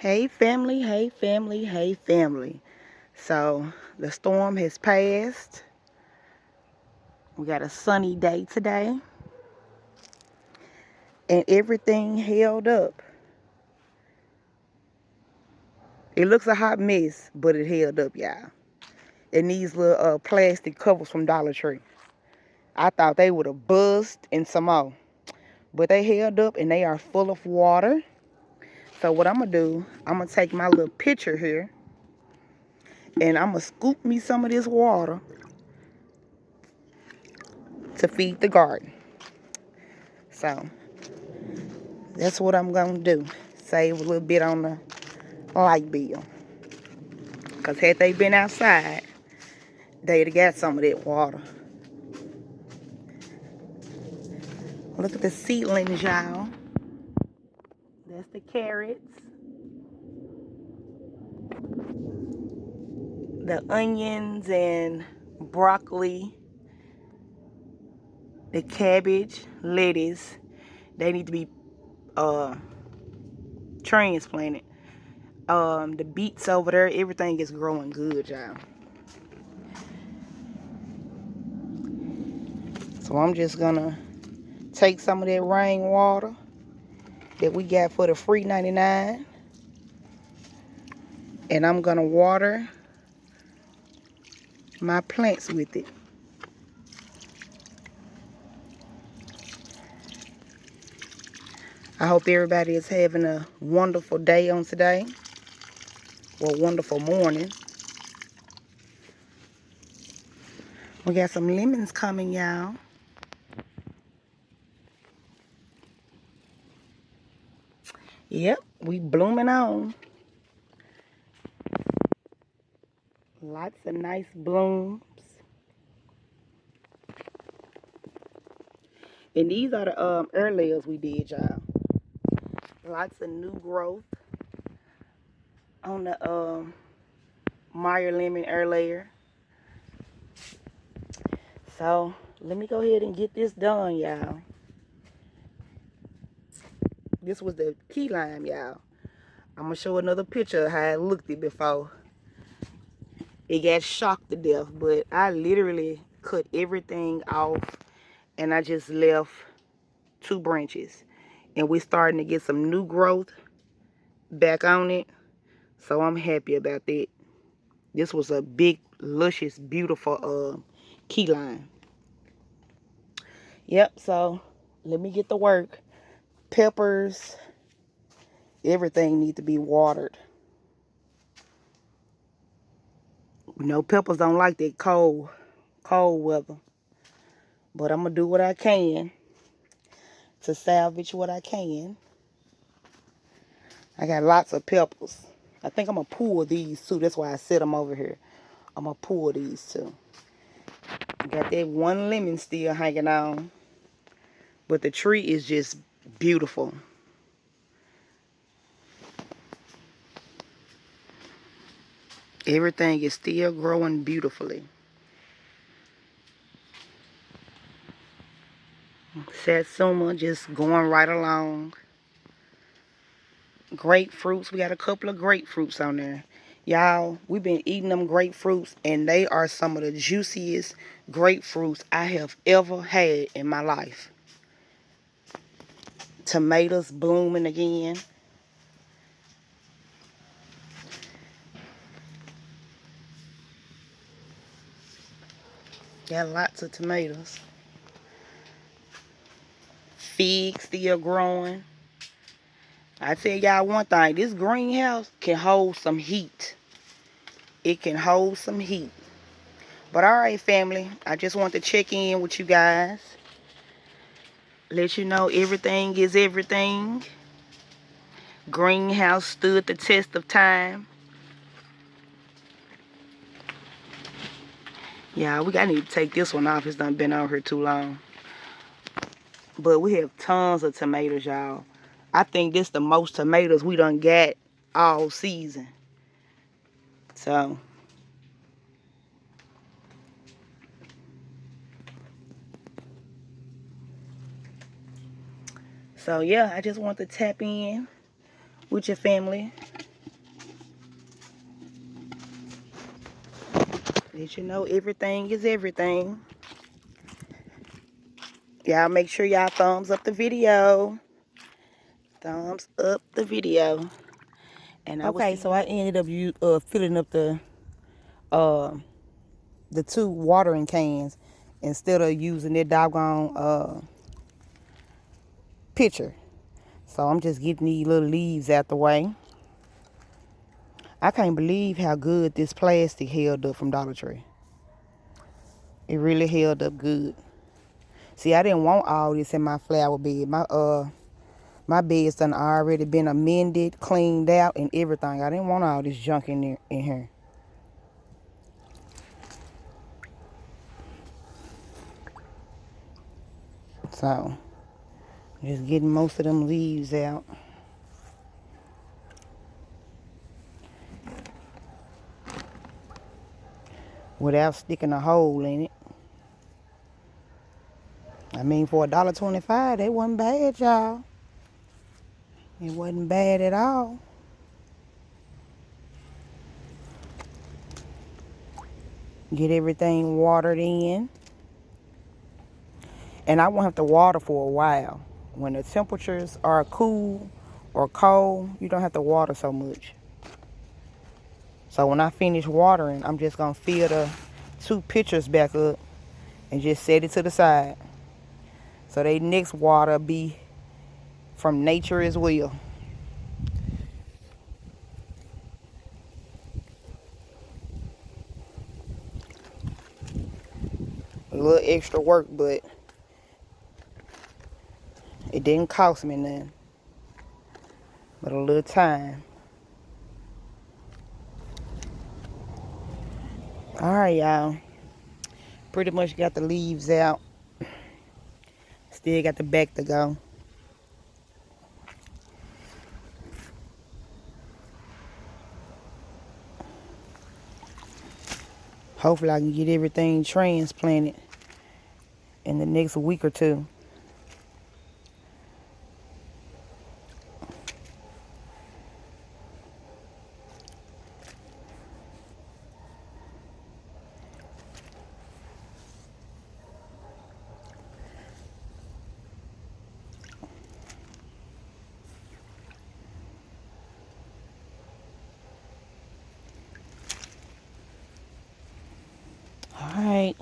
Hey family, hey family, hey family. So the storm has passed. We got a sunny day today. And everything held up. It looks a hot mess, but it held up, y'all. And these little plastic covers from Dollar Tree. I thought they would have buzzed and some more. But they held up and they are full of water. So what I'm going to do, I'm going to take my little pitcher here. And I'm going to scoop me some of this water to feed the garden. So that's what I'm going to do. Save a little bit on the light bill. Because had they been outside, they'd have got some of that water. Look at the seedlings, y'all. That's the carrots. The onions and broccoli. The cabbage, lettuce. They need to be transplanted. The beets over there, everything is growing good, y'all. So I'm just gonna take some of that rainwater that we got for the free 99, and I'm gonna water my plants with it. I hope everybody is having a wonderful day on today, or a wonderful morning. We got some lemons coming, y'all. Yep, we blooming on. Lots of nice blooms. And these are the air layers we did, y'all. Lots of new growth on the Meyer lemon air layer. So let me go ahead and get this done, y'all. This was the key lime, y'all. I'm gonna show another picture of how it looked it before. It got shocked to death, but I literally cut everything off and I just left 2 branches. And we're starting to get some new growth back on it. So I'm happy about that. This was a big, luscious, beautiful key lime. Yep, so let me get to work. Peppers, everything needs to be watered. You know, peppers don't like that cold weather. But I'm going to do what I can to salvage what I can. I got lots of peppers. I think I'm going to pull these too. That's why I set them over here. I'm going to pull these too. Got that one lemon still hanging on. But the tree is just beautiful. Everything is still growing beautifully. Satsuma just going right along. Grapefruits. We got a couple of grapefruits on there. Y'all, we've been eating them grapefruits, and they are some of the juiciest grapefruits I have ever had in my life. Tomatoes blooming again. Got lots of tomatoes. Figs still growing. I tell y'all one thing, this greenhouse can hold some heat. It can hold some heat. But alright, family, I just want to check in with you guys. Let you know everything is everything. Greenhouse stood the test of time. Yeah, I need to take this one off. It's done been out here too long. But we have tons of tomatoes, y'all. I think this the most tomatoes we done got all season. So yeah, I just want to tap in with your family. Let you know everything is everything. Y'all make sure y'all thumbs up the video. Thumbs up the video. And okay, so I ended up filling up uh the 2 watering cans instead of using that doggone pitcher. So I'm just getting these little leaves out the way. I can't believe how good this plastic held up from Dollar Tree. It really held up good. See, I didn't want all this in my flower bed. My bed's done already been amended, cleaned out, and everything. I didn't want all this junk in here. So, just getting most of them leaves out. Without sticking a hole in it. I mean, for $1.25, that wasn't bad, y'all. It wasn't bad at all. Get everything watered in. And I won't have to water for a while. When the temperatures are cool or cold, you don't have to water so much. So when I finish watering, I'm just going to fill the 2 pitchers back up and just set it to the side. So they next water be from nature as well. A little extra work, but it didn't cost me nothing. But a little time. Alright, y'all. Pretty much got the leaves out. Still got the back to go. Hopefully I can get everything transplanted in the next week or 2. Alright.